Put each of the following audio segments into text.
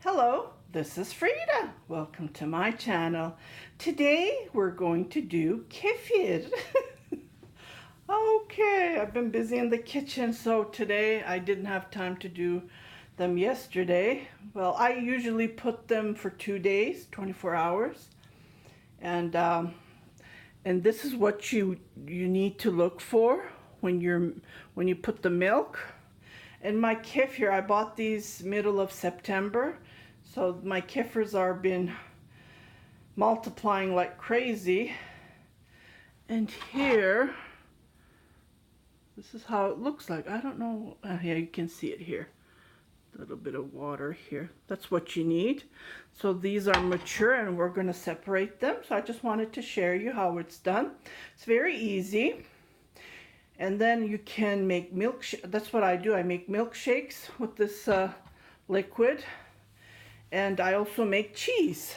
Hello, this is Frida. Welcome to my channel. Today we're going to do kefir. Okay, I've been busy in the kitchen, so today I didn't have time to do them yesterday. Well, I usually put them for 2 days, 24 hours. And this is what you need to look for when you put the milk. And my kefir, I bought these middle of September. So my kefirs are been multiplying like crazy. And here, this is how it looks like. I don't know. Yeah, you can see it here. A little bit of water here. That's what you need. So these are mature and we're going to separate them. So I just wanted to share you how it's done. It's very easy. And then you can make that's what I do. I make milkshakes with this liquid. And I also make cheese.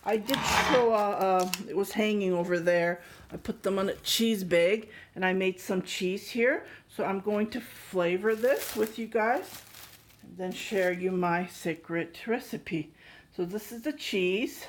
I did show, it was hanging over there. I put them on a cheese bag and I made some cheese here. So I'm going to flavor this with you guys and then share you my secret recipe. So this is the cheese.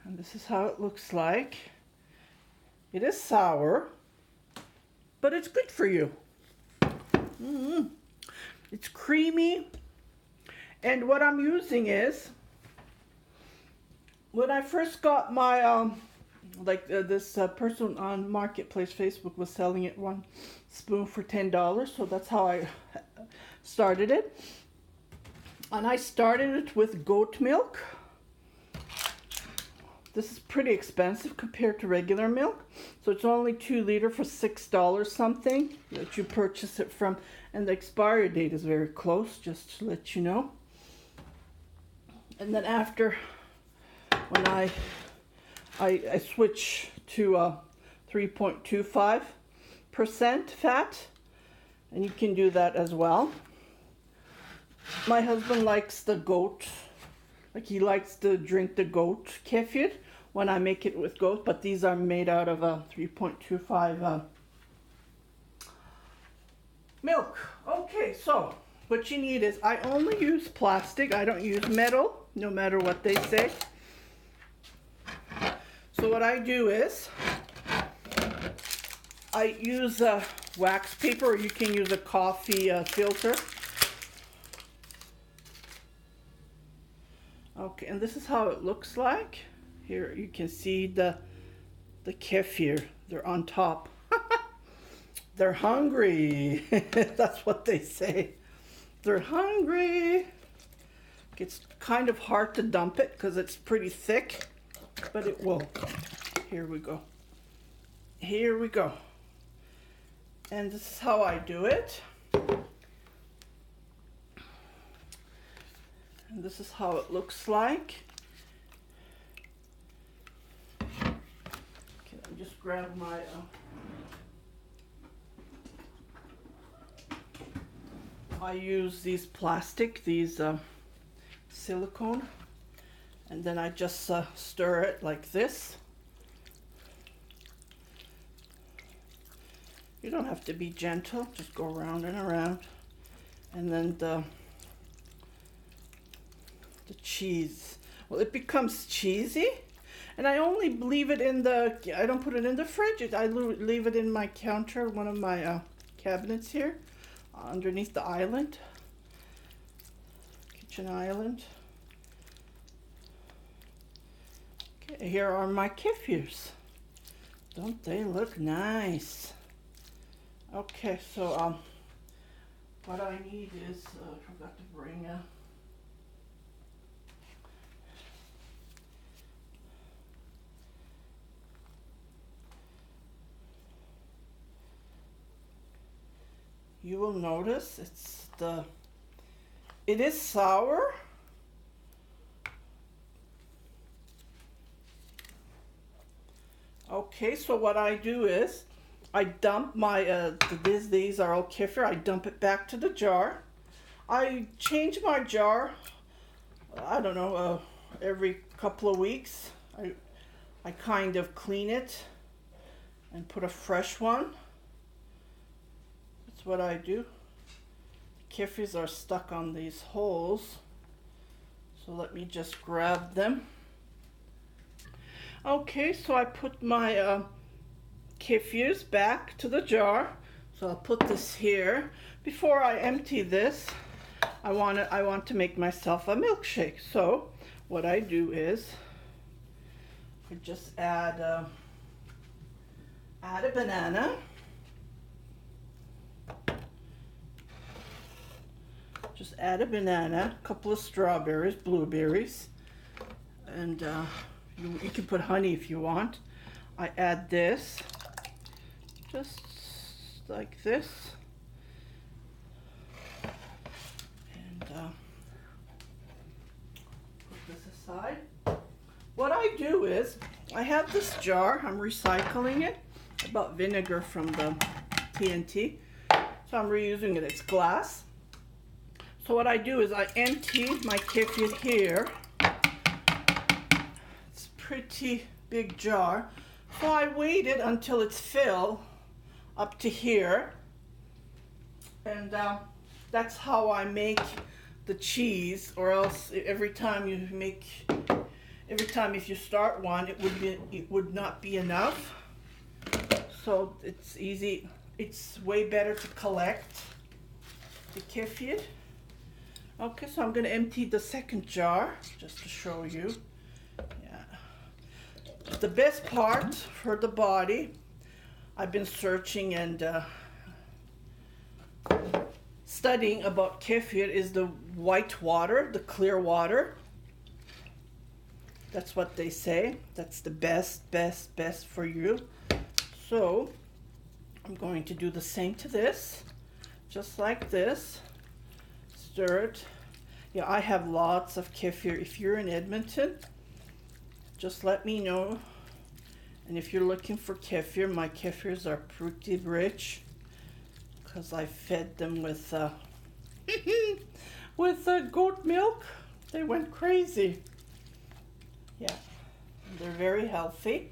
And this is how it looks like. It is sour, but it's good for you. It's creamy. And what I'm using is, when I first got my, this person on Marketplace Facebook was selling it 1 spoon for $10. So that's how I started it. And I started it with goat milk. This is pretty expensive compared to regular milk. So it's only 2 liters for $6 something that you purchase it from. And the expiry date is very close, just to let you know. And then after, when I switch to 3.25% fat, and you can do that as well. My husband likes the goat, like he likes to drink the goat kefir when I make it with goat, but these are made out of 3.25 milk. Okay, so what you need is, I only use plastic, I don't use metal, no matter what they say. So what I do is, I use a wax paper, or you can use a coffee filter. Okay, and this is how it looks like. Here you can see the kefir, they're on top. They're hungry. That's what they say. They're hungry. It's kind of hard to dump it because it's pretty thick, but it will. Here we go. Here we go. And this is how I do it. And this is how it looks like. Okay, let me just grab my I use these silicone, and then I just stir it like this. You don't have to be gentle, just go around and around. And then the cheese, well, it becomes cheesy. And I only leave it in I don't put it in the fridge. I leave it in my counter, one of my cabinets here, underneath the island, kitchen island. Okay, here are my kefirs. Don't they look nice? Okay, so what I need is, I forgot to bring you will notice it is sour. Okay, so what I do is, I dump my, these are all kefir, I dump it back to the jar. I change my jar, I don't know, every couple of weeks. I kind of clean it and put a fresh one. That's what I do. kefirs are stuck on these holes. So let me just grab them. Okay, so I put my kefirs back to the jar. So I'll put this here. Before I empty this, I want to make myself a milkshake. So what I do is I just add a banana. Just add a banana, a couple of strawberries, blueberries, and you can put honey if you want. I add this, just like this, and put this aside. What I do is, I have this jar, I'm recycling it. I bought vinegar from the TNT, so I'm reusing it, it's glass. So what I do is I empty my kefir here. It's a pretty big jar. So I waited until it's filled up to here. And that's how I make the cheese, or else every time if you start one, it would not be enough. So it's easy, it's way better to collect the kefir. Okay, so I'm going to empty the second jar just to show you. Yeah. The best part for the body, I've been searching and studying about kefir, is the white water, the clear water. That's what they say. That's the best for you. So I'm going to do the same to this, just like this. Stir it. Yeah, I have lots of kefir. If you're in Edmonton, just let me know. And if you're looking for kefir, my kefirs are pretty rich because I fed them with goat milk. They went crazy. Yeah, and they're very healthy.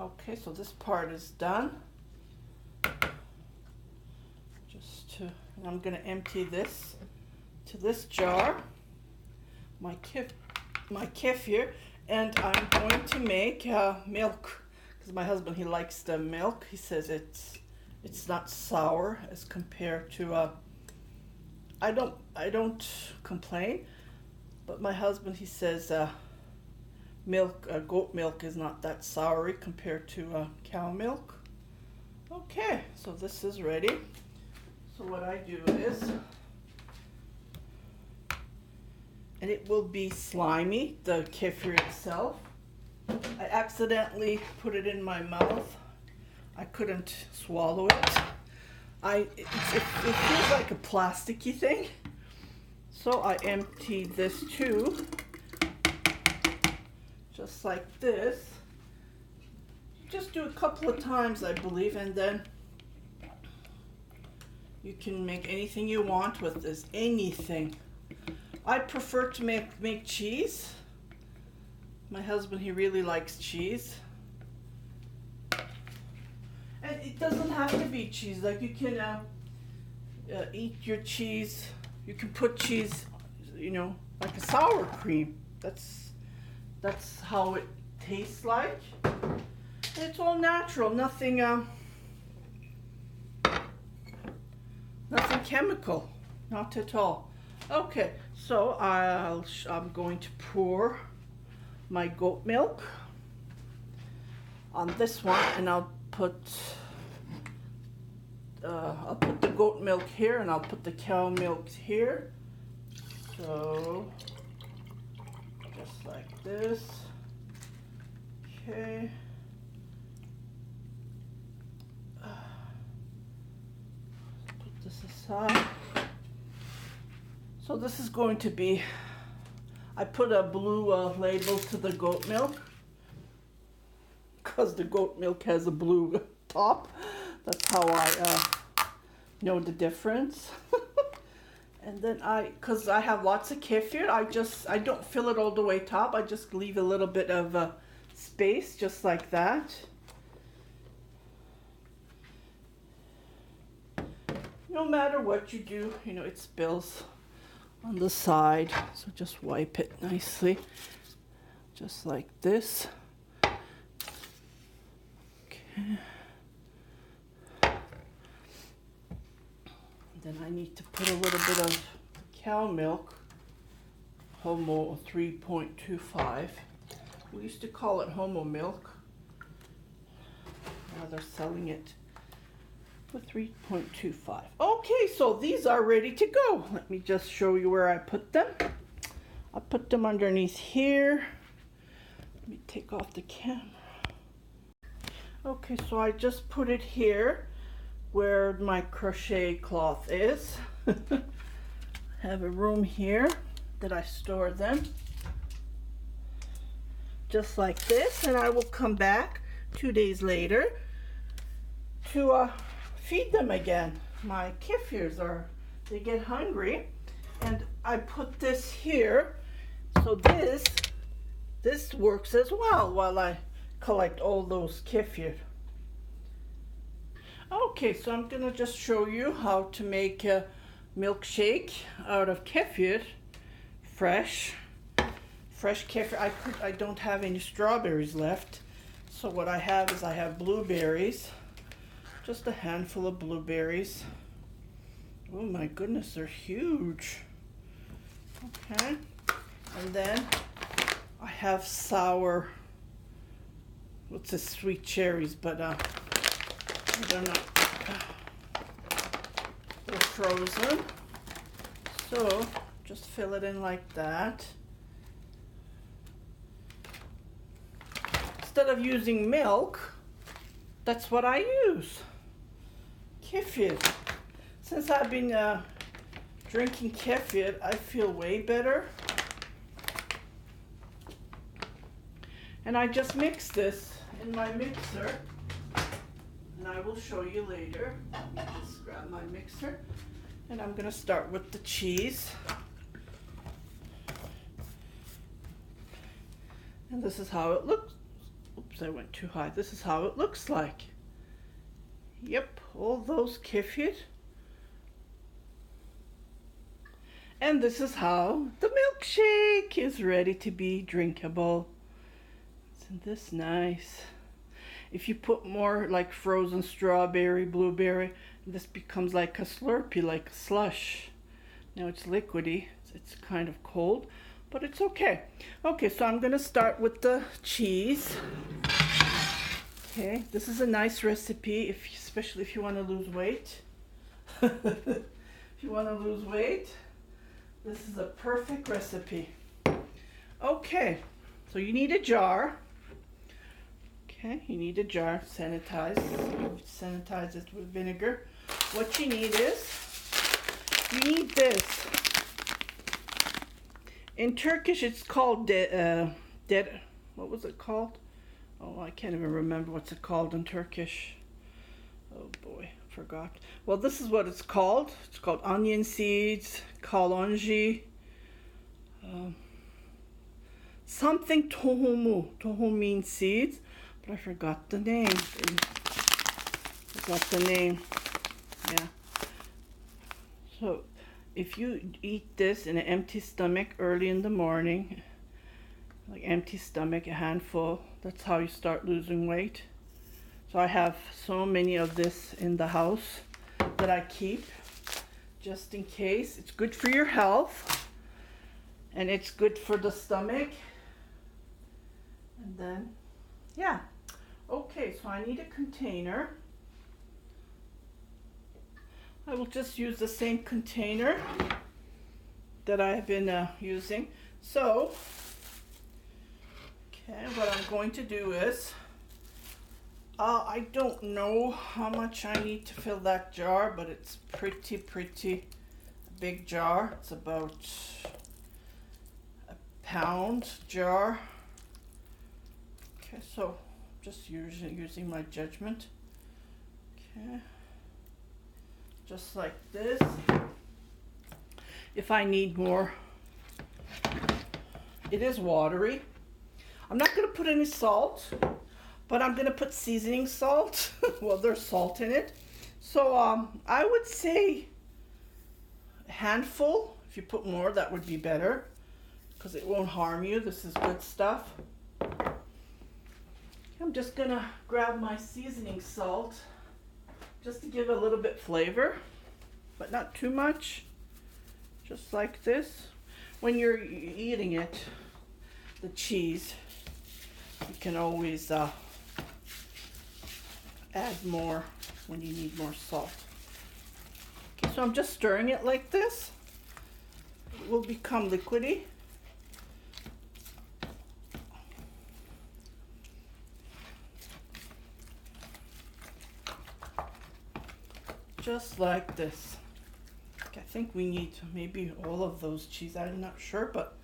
Okay, so this part is done. And I'm going to empty this to this jar, my kefir, and I'm going to make milk, because my husband, he likes the milk. He says it's not sour as compared to I don't complain, but my husband, he says goat milk is not that soury compared to cow milk. Okay, so this is ready. So what I do is, and it will be slimy, the kefir itself. I accidentally put it in my mouth. I couldn't swallow it. It feels like a plasticky thing. So I emptied this too, just like this. Just do a couple of times, I believe, and then you can make anything you want with this, anything. I prefer to make cheese. My husband, he really likes cheese. And it doesn't have to be cheese. Like, you can eat your cheese. You can put cheese, like a sour cream. That's how it tastes like. It's all natural. Nothing chemical. Not at all. Okay, so I'm going to pour my goat milk on this one, and I'll put the goat milk here, and I'll put the cow milk here. So just like this. Okay. Put this aside. So this is going to be, I put a blue label to the goat milk because the goat milk has a blue top. That's how I know the difference. And then because I have lots of kefir, I don't fill it all the way top. I just leave a little bit of space, just like that. no matter what you do, you know, it spills on the side. So just wipe it nicely, just like this. Okay. Then I need to put a little bit of cow milk, Homo 3.25. We used to call it Homo milk. Now they're selling it for 3.25. Okay, so these are ready to go. Let me just show you where I put them. I put them underneath here. Let me take off the camera. Okay, so I just put it here where my crochet cloth is. I have a room here that I store them. Just like this, and I will come back 2 days later to feed them again. My kefirs they get hungry, and I put this here, so this works as well while I collect all those kefir. Okay, so I'm gonna just show you how to make a milkshake out of kefir, fresh kefir. I don't have any strawberries left, so what I have is I have blueberries, just a handful of blueberries. Oh my goodness, they're huge. Okay, and then I have sour, what's this, sweet cherries, but I don't know, they're frozen. So just fill it in like that. Instead of using milk, that's what I use, kefir. Since I've been drinking kefir, I feel way better. And I just mix this in my mixer, and I will show you later. Let me just grab my mixer, and I'm gonna start with the cheese. And this is how it looks. Oops, I went too high. This is how it looks like. Yep, all those kefir. And this is how the milkshake is ready to be drinkable. Isn't this nice? If you put more like frozen strawberry, blueberry, this becomes like a Slurpee, like a slush. Now it's liquidy. It's kind of cold, but it's okay. Okay, so I'm gonna start with the cheese. Okay, this is a nice recipe, especially if you want to lose weight. If you want to lose weight, this is a perfect recipe. Okay, so you need a jar. Okay, you need a jar, sanitize it with vinegar. What you need is, you need this. In Turkish, it's called what was it called? Oh, I can't even remember what's it called in Turkish. Oh boy, forgot. Well, this is what it's called. It's called onion seeds, kalonji, something tohumu. Tohum means seeds, but I forgot the name. Yeah. So if you eat this in an empty stomach early in the morning, like empty stomach, a handful, that's how you start losing weight. So I have so many of this in the house that I keep just in case. It's good for your health, and it's good for the stomach. And then, yeah. Okay, so I need a container. I will just use the same container that I've been using. So, okay, what I'm going to do is, I don't know how much I need to fill that jar, but it's pretty big jar. It's about a pound jar. Okay, so just using my judgment. Okay, just like this. If I need more, it is watery. I'm not going to put any salt, but I'm going to put seasoning salt. Well, there's salt in it, So I would say a handful. If you put more, that would be better, because it won't harm you. This is good stuff. I'm just gonna grab my seasoning salt just to give a little bit flavor, but not too much. Just like this. When you're eating it, the cheese, you can always add more when you need more salt. Okay, so I'm just stirring it like this. It will become liquidy. Just like this. I think we need maybe all of those cheese. I'm not sure, but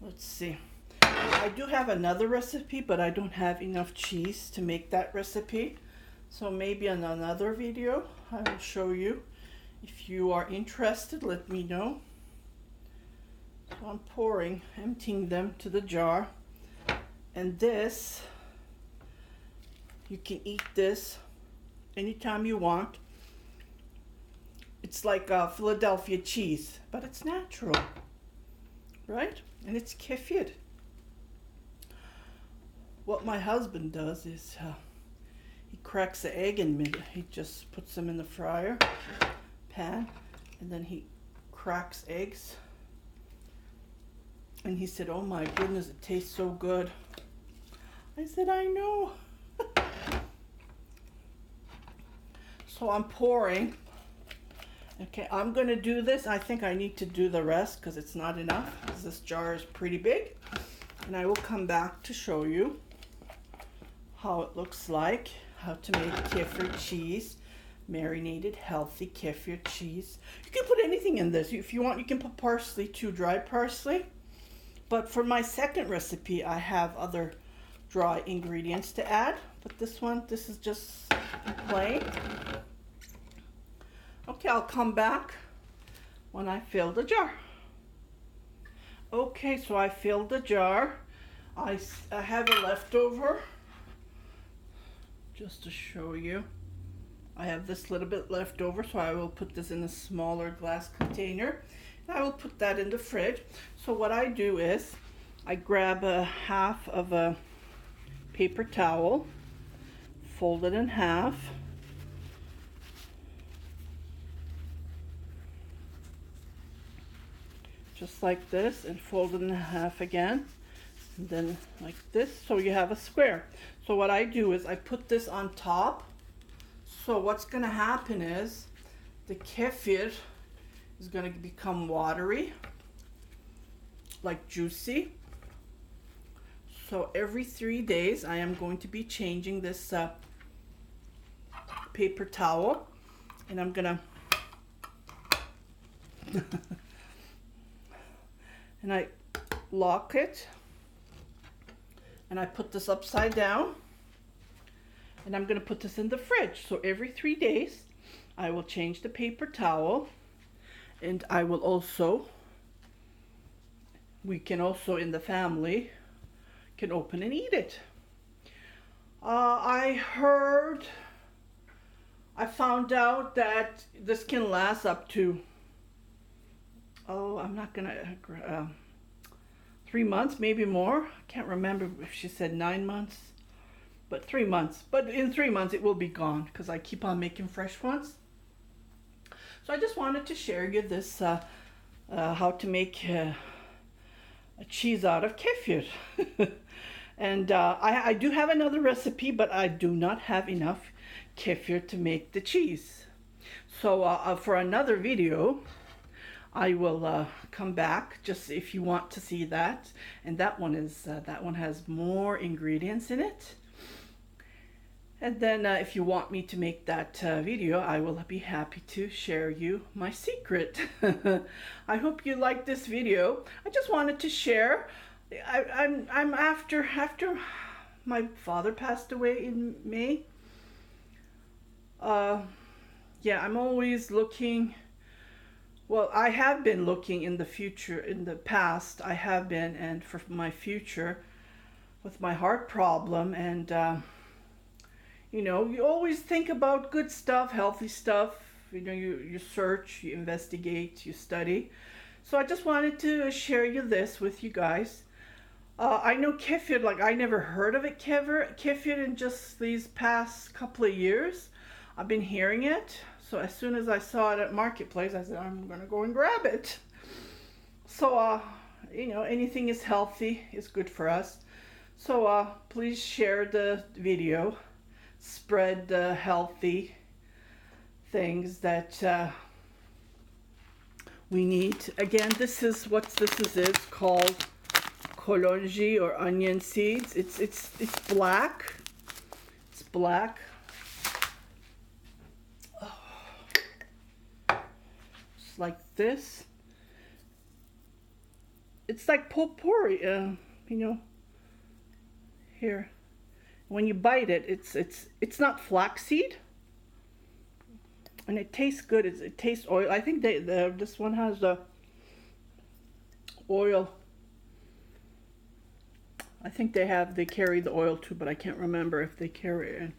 let's see. I do have another recipe, but I don't have enough cheese to make that recipe. So maybe in another video I will show you. If you are interested, let me know. So I'm emptying them to the jar. And this, you can eat this anytime you want. It's like Philadelphia cheese, but it's natural, right? And it's kefir. What my husband does is he cracks the egg in mid. He just puts them in the fryer pan, and then he cracks eggs. And he said, "Oh my goodness, it tastes so good." I said, "I know." So I'm pouring. Okay, I'm gonna do this. I think I need to do the rest because it's not enough, because this jar is pretty big. And I will come back to show you how it looks like, how to make kefir cheese, marinated, healthy kefir cheese. You can put anything in this. If you want, you can put parsley too, dried parsley. But for my second recipe, I have other dry ingredients to add. But this is just plain. Okay, I'll come back when I fill the jar. Okay, so I filled the jar. I have a leftover, just to show you. I have this little bit left over, so I will put this in a smaller glass container. And I will put that in the fridge. So what I do is, I grab a half of a paper towel, fold it in half, just like this, and fold it in half again, and then like this, so you have a square. So what I do is I put this on top. So what's going to happen is the kefir is going to become watery, like juicy. So every 3 days I am going to be changing this paper towel, and I'm gonna and I lock it, and I put this upside down, and I'm gonna put this in the fridge. So every 3 days I will change the paper towel, and I will also, we can also in the family can open and eat it. I found out that this can last up to, I'm not gonna, 3 months, maybe more. I can't remember if she said 9 months, but 3 months. But in 3 months it will be gone, because I keep on making fresh ones. So I just wanted to share you this, how to make a cheese out of kefir. And I do have another recipe, but I do not have enough kefir to make the cheese. So for another video, I will come back, just if you want to see that. And that one has more ingredients in it. And then if you want me to make that video, I will be happy to share you my secret. I hope you liked this video. I just wanted to share. I'm after my father passed away in May. Yeah, I'm always looking. Well, I have been looking in the future, in the past, I have been, and for my future with my heart problem, and you know, you always think about good stuff, healthy stuff. You know, you search, you investigate, you study. So I just wanted to share this with you guys. I know kefir, like I never heard of it, kefir in just these past couple of years. I've been hearing it. So as soon as I saw it at Marketplace, I said, I'm gonna go and grab it. So, you know, anything is healthy is good for us. So please share the video, spread the healthy things that we need. Again, this is it's called kolonji or onion seeds. It's black. It's black. It's like this. It's like potpourri, you know. Here, when you bite it, it's not flaxseed, and it tastes good. It tastes oil. I think this one has the oil. I think they carry the oil too, but I can't remember if they carry it in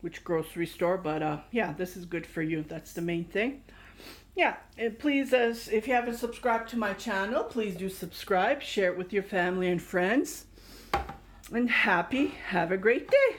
which grocery store. But yeah, this is good for you. That's the main thing. Yeah, and please, if you haven't subscribed to my channel, please do subscribe. Share it with your family and friends. And have a great day.